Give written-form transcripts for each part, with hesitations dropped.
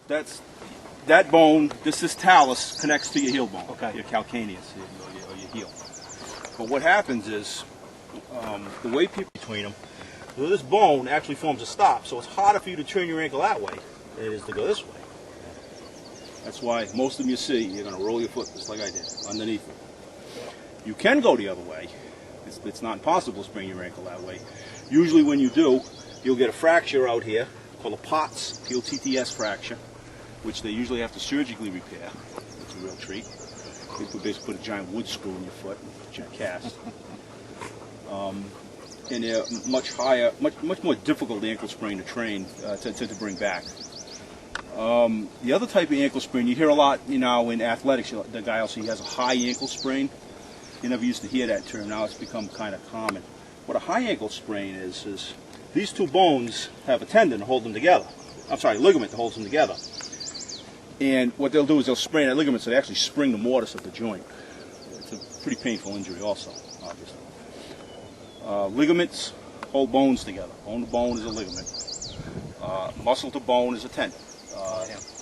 that bone. This talus connects to your heel bone, okay. Your calcaneus, or your heel. But what happens is the way people between them, so this bone actually forms a stop, so it's harder for you to turn your ankle that way than it is to go this way. That's why most of them you see, you're going to roll your foot just like I did, underneath it. You can go the other way. It's not impossible to sprain your ankle that way. Usually when you do, you'll get a fracture out here called a POTS, P-O-T-T-S fracture, which they usually have to surgically repair. It's a real treat. They basically put a giant wood screw in your foot, a giant cast. And they're much higher, much more difficult ankle sprain to train, to bring back. The other type of ankle sprain, you hear a lot, in athletics, the guy also has a high ankle sprain. You never used to hear that term, now it's become kind of common. What a high ankle sprain is these two bones have a tendon to hold them together. I'm sorry, ligament that holds them together. And what they'll do is they'll sprain that ligament so they actually spring the mortise of the joint. It's a pretty painful injury also, obviously. Ligaments hold bones together. Bone to bone is a ligament. Muscle to bone is a tendon.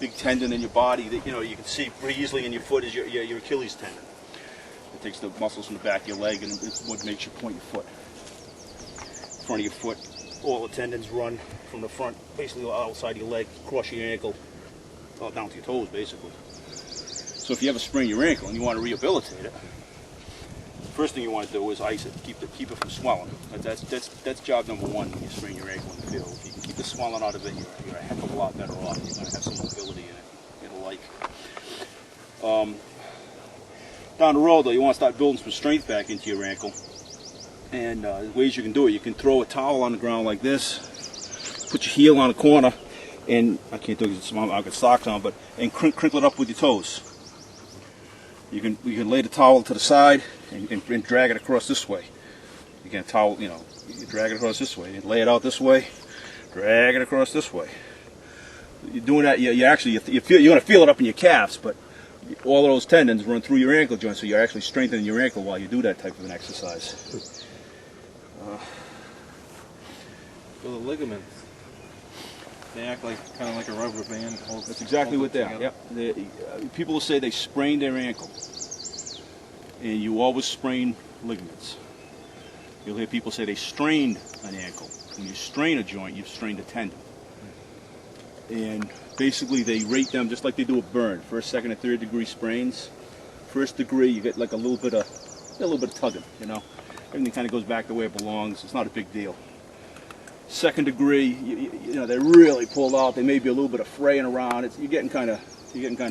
Big tendon in your body that you can see pretty easily in your foot is your Achilles tendon. It takes the muscles from the back of your leg and it's what makes you point your foot. Front of your foot, all the tendons run from the front, basically outside your leg, across your ankle, down to your toes, basically. So if you ever sprain your ankle and you want to rehabilitate it, the first thing you want to do is ice it, keep it from swelling. That's job number one when you sprain your ankle in the field. If you can keep the swelling out of it, you're a heck of a lot better off. You're going to have some mobility in it. It'll like. Down the road, though, you want to start building some strength back into your ankle. And ways you can do it, you can throw a towel on the ground like this, put your heel on a corner, and I can't do it because I've got socks on, and crinkle it up with your toes. You can lay the towel to the side and drag it across this way. You can towel, you drag it across this way, and lay it out this way, drag it across this way. You're doing that. You're going to feel it up in your calves, but all of those tendons run through your ankle joint, so you're actually strengthening your ankle while you do that type of an exercise. So the ligaments, they act kind of like a rubber band. That's exactly what they are. Yep. People will say they sprained their ankle, and you always sprain ligaments. You'll hear people say they strained an ankle. When you strain a joint, you've strained a tendon. And basically they rate them just like they do a burn. First, second, and third degree sprains. First degree, you get like a little bit of tugging, Everything kind of goes back the way it belongs. It's not a big deal. Second degree, they're really pulled out. They may be a little bit of fraying around. You're getting kind of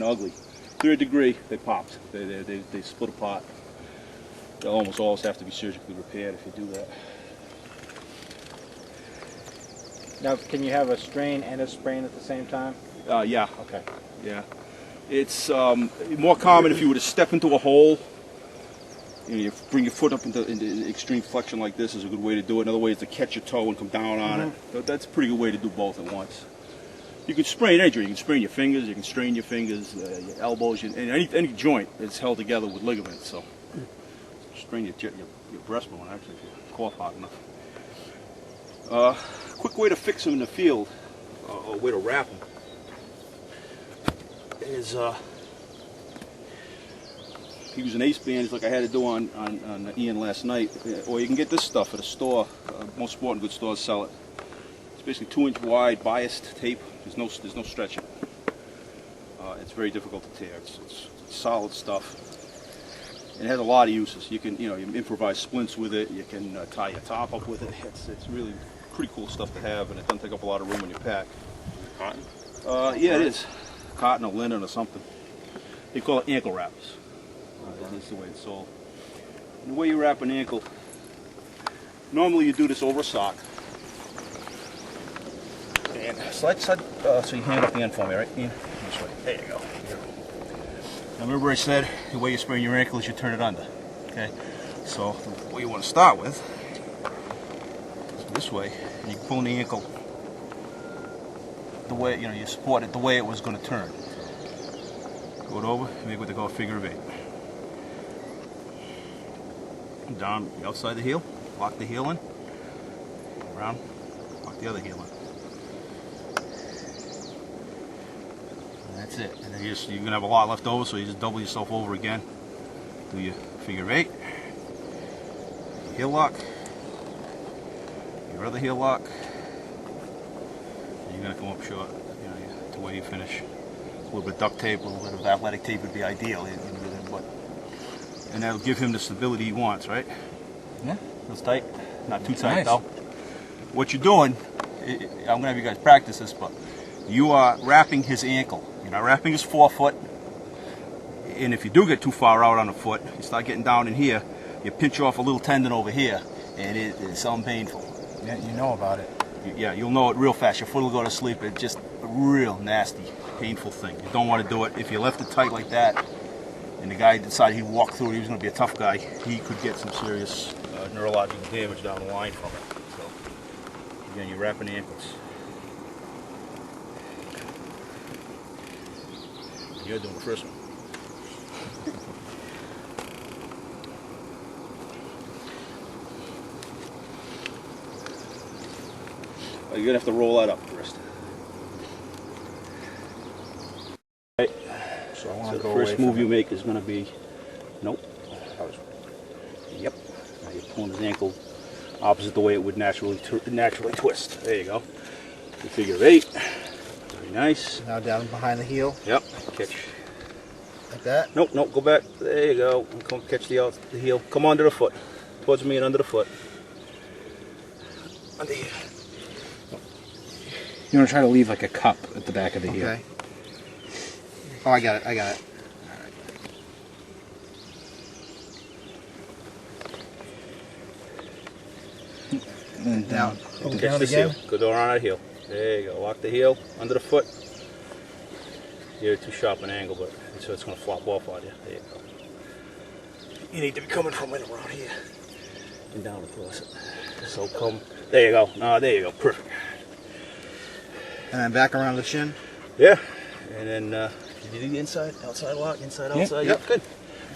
ugly. Third degree, they popped. They split apart. They'll almost always have to be surgically repaired if you do that. Now, can you have a strain and a sprain at the same time? Yeah. Okay. Yeah. It's more common if you were to step into a hole. You bring your foot up into extreme flexion like this is a good way to do it. Another way is to catch your toe and come down on it. That's a pretty good way to do both at once. You can sprain any joint. You can sprain your fingers. You can strain your fingers, your elbows, and any joint that's held together with ligaments. So strain your breastbone actually if you cough hard enough. Quick way to fix them in the field, or way to wrap them, is use an ace bandage like I had to do on Ian last night, or you can get this stuff at a store. Most sporting goods stores sell it. It's basically 2-inch wide biased tape. There's no stretching. It's very difficult to tear. It's solid stuff. And it has a lot of uses. You can you improvise splints with it. You can tie your top up with it. It's really pretty cool stuff to have, and it doesn't take up a lot of room in your pack. Cotton? Yeah, it is. Cotton or linen or something. They call it ankle wraps. That's the way it's sold. And the way you wrap an ankle, normally you do this over a sock. And slide, so you hand up the end for me, right? Ian? This way. There you go. Now remember I said the way you sprain your ankle is you turn it under. Okay? So what you want to start with is this way, and you pull in the ankle the way, you support it the way it was going to turn. Go it over, make what they call a figure of 8. Down the outside the heel, lock the heel in, around, lock the other heel in. And that's it. And then you're going to have a lot left over, so you just double yourself over again. Do your figure 8. Heel lock. Your other heel lock. And you're going to come up short, you know, to where you finish. A little bit of duct tape, a little bit of athletic tape would be ideal. And that'll give him the stability he wants, right? Yeah. Feels tight. Not too tight, Nice. though. What you're doing, I'm going to have you guys practice this, but you are wrapping his ankle. You're not wrapping his forefoot. And if you do get too far out on the foot, you start getting down in here, you pinch off a little tendon over here, and it is something painful. Yeah, you know about it. Yeah, you'll know it real fast. Your foot will go to sleep. It's just a real nasty, painful thing. You don't want to do it. If you left it tight like that, and the guy decided he'd walk through it, he was going to be a tough guy, he could get some serious neurological damage down the line from it. So, again, you're wrapping the ankles. You're doing the first one. You're going to have to roll that up first. Right. So I want So to the go away first from move it. you make is going to be, nope. Yep. Now you're pulling his ankle opposite the way it would naturally twist. There you go. You figure 8. Very nice. Now down behind the heel, Yep. Catch. like that. Nope. Nope. Go back. There you go. Come catch the heel. Come under the foot. Towards me and under the foot. Under here. You want to try to leave like a cup at the back of the heel. Okay. Oh, I got it. I got it. And Down. Catch Down this again. heel. Go around that heel. There you go. Lock the heel under the foot. You're too sharp an angle, but so it's going to flop off on you. There you go. You need to be coming from right around here and down across it. So come. There you go. There you go. Perfect. And then back around the shin. Yeah. And then did you do the inside, outside lock, inside, outside? Yep. Good.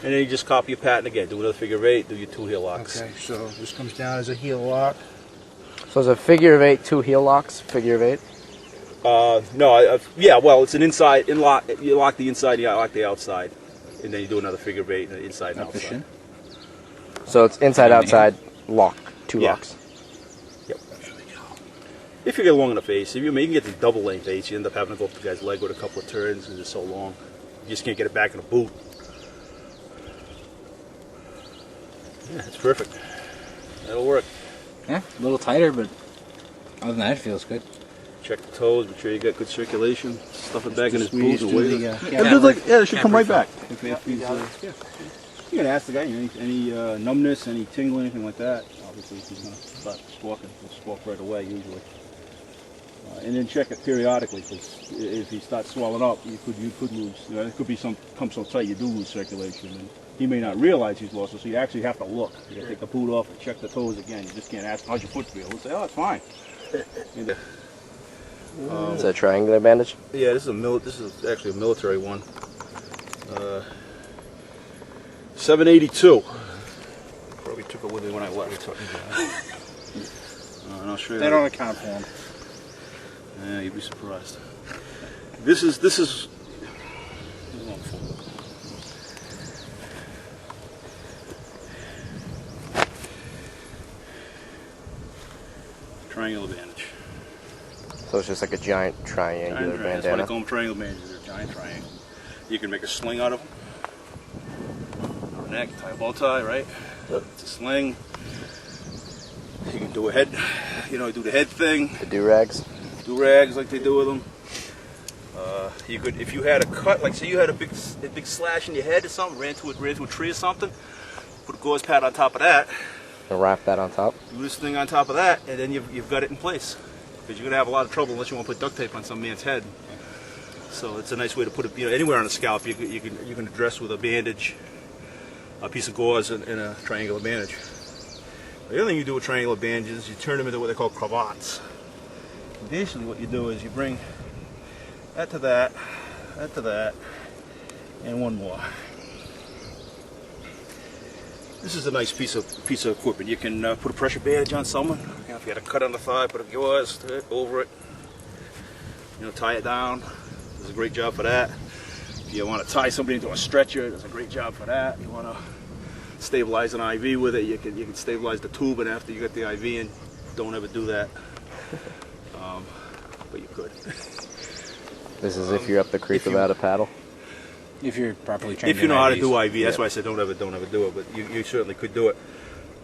And then you just copy your pattern again. Do another figure 8. Do your 2 heel locks. Okay, so this comes down as a heel lock. So it's a figure of 8, 2 heel locks, figure of 8. No, yeah, well, it's an inside, lock. You lock the inside, you lock the outside. And then you do another figure 8, and inside and up the outside. shin. So it's inside, outside, lock, 2 Yeah. locks. Yep. If you get a long enough ace, you can get the double length ace, you end up having to go up the guy's leg with a couple of turns because it's so long. You just can't get it back in a boot. Yeah, it's perfect. That'll work. Yeah, a little tighter, but other than that, it feels good. Check the toes, make sure you got good circulation. Stuff it back in his Squeeze boot and through wait. the, It should come right back. If he's, yeah. You can ask the guy, any numbness, any tingling, anything like that. Obviously, if he's going to start squawking, he'll squawk right away usually. And then check it periodically, because if he starts swelling up, you could lose. It could be come so tight you do lose circulation, and he may not realize he's lost it. So you actually have to look. You got to take the boot off and check the toes again. You just can't ask, "How's your foot feel?" He'll say, "Oh, it's fine." And, Is that a triangular bandage? yeah, this is actually a military one. 782. Probably took it with me when I left. And I'll show you. They don't account for them. Yeah, you'd be surprised. This is. Triangular bandage. So it's just like a giant triangular That's why they bandana. call them triangle bandages. They're a giant triangle. You can make a sling out of them. On the neck, tie a bow tie, right? It's a sling. You can do a head, do the head thing. The do-rags. Do rags like they do with them. You could, if you had a cut, like say you had a big slash in your head or something, ran to a tree or something, put a gauze pad on top of that, And wrap that on top. do this thing on top of that, and then you've got it in place. Because you're gonna have a lot of trouble unless you want to put duct tape on some man's head. So it's a nice way to put it, anywhere on the scalp. You can address with a bandage, a piece of gauze, and a triangular bandage. The other thing you do with triangular bandages is you turn them into what they call cravats. Basically what you do is you bring that to that, and one more. This is a nice piece of equipment. You can put a pressure bandage on someone. If you had a cut on the thigh, put a gauze over it. Tie it down. does a great job for that. If you want to tie somebody into a stretcher, it does a great job for that. You want to stabilize an IV with it, you can stabilize the tube, and after you get the IV in, don't ever do that. But you could. This is if you're up the creek without a paddle. If you're properly trained. If you know how to do IV, Yeah. that's why I said don't ever do it. But you certainly could do it.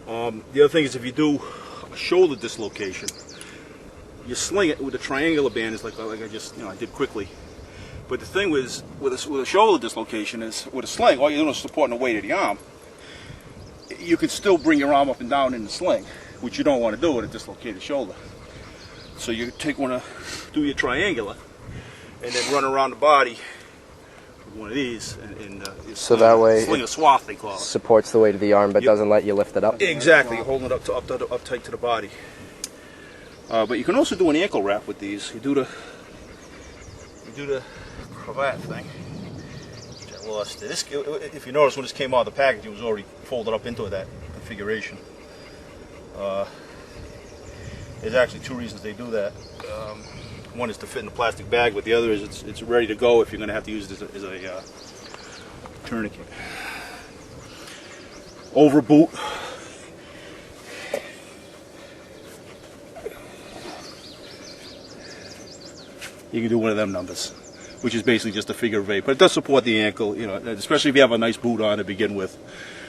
The other thing is, if you do a shoulder dislocation, you sling it with a triangular band. It's like I just I did quickly. But the thing with a shoulder dislocation is, with a sling, all you're doing is supporting the weight of the arm. You can still bring your arm up and down in the sling, which you don't want to do with a dislocated shoulder. So you do your triangular, and then run around the body with one of these, and So that way sling a swath, they call it. supports the weight of the arm, but Yep. doesn't let you lift it up. Exactly, you're holding it up tight to the body. But you can also do an ankle wrap with these. You do the cravat thing. Which I lost. If you notice, when this came out of the package, it was already folded up into that configuration. There's actually two reasons they do that. One is to fit in the plastic bag, but the other is it's ready to go if you're going to have to use it as a tourniquet. Over boot. You can do one of them numbers, which is basically just a figure of 8, but it does support the ankle, especially if you have a nice boot on to begin with.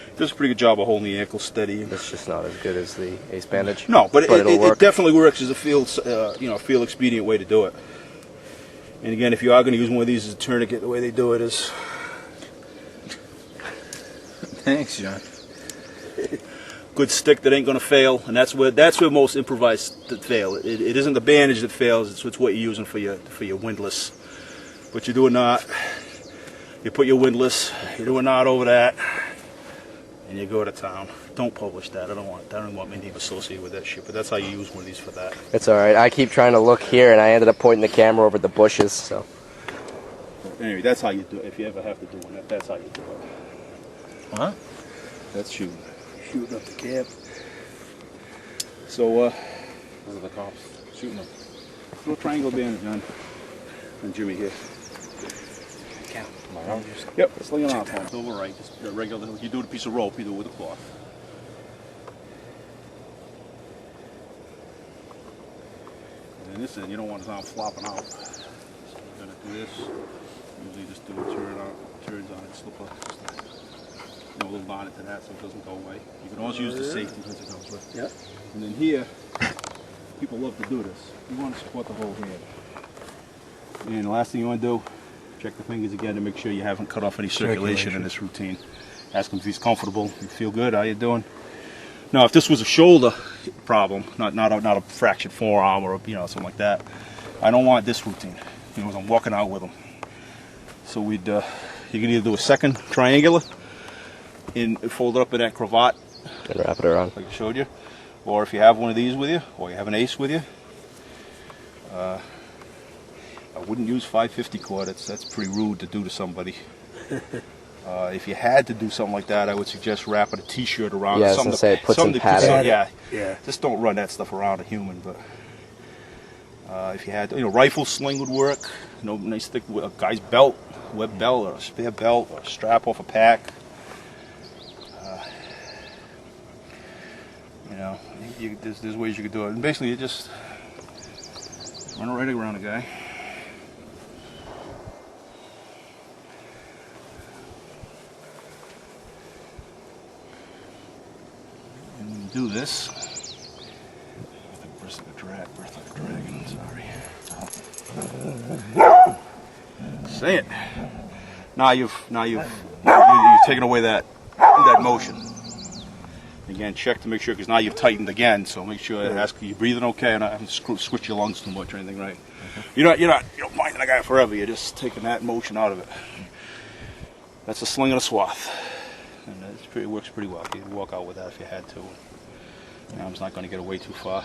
It does a pretty good job of holding the ankle steady. It's just not as good as the ace bandage. No, but it'll it work. definitely works as a field expedient way to do it. And again, if you are going to use one of these as a tourniquet, the way they do it is Thanks, John. good stick that ain't going to fail, and that's where most improvised that fail. It isn't the bandage that fails; it's what you're using for your windlass. But you do a knot, you put your windlass, you do a knot over that, and you go to town. Don't publish that. I don't want my name associated with that shit. But that's how you use one of these for that. It's all right. I keep trying to look here, and I ended up pointing the camera over the bushes. So Anyway, that's how you do it. If you ever have to do one, that's how you do it. Huh? That's shooting up the camp. So, Those are the cops shooting them. little triangle bandage on. And Jimmy here. My arm. Yep, sling it off. It's over right. Just a regular. You do it with a piece of rope. You do it with a cloth. And then this end, you don't want his arm flopping out. So you're gonna do this. Usually just do a turns on it, slip a little knot into that so it doesn't go away. You can always use the safety because it goes with. Yep. And then here, people love to do this. You want to support the whole hand. And the last thing you want to do, check the fingers again to make sure you haven't cut off any circulation in this routine. Ask him if he's comfortable. You feel good? How you doing? Now, if this was a shoulder problem, not a fractured forearm or something like that, I don't want this routine. As I'm walking out with him. So you can either do a second triangular and fold it up in that cravat and wrap it around. like I showed you, or if you have one of these with you, or you have an ace with you. I wouldn't use 550 cord. That's pretty rude to do to somebody. If you had to do something like that, I would suggest wrapping a T-shirt around. Yeah, I was gonna say put some padding. Yeah. Just don't run that stuff around a human. But if you had, rifle sling would work. Nice thick a guy's belt, web belt, or a spare belt, or a strap off a pack. There's ways you could do it. And basically, you just run right around a guy. And when you do this, birth like a dragon, sorry. Say it. Now you've taken away that motion. Again, check to make sure, because now you've tightened again. So make sure ask you breathing okay, and I haven't switched your lungs too much or anything, right? You don't mind that guy forever. You're just taking that motion out of it. That's a sling and a swath, and it works pretty well. You can walk out with that if you had to. Your arm's not going to get away too far.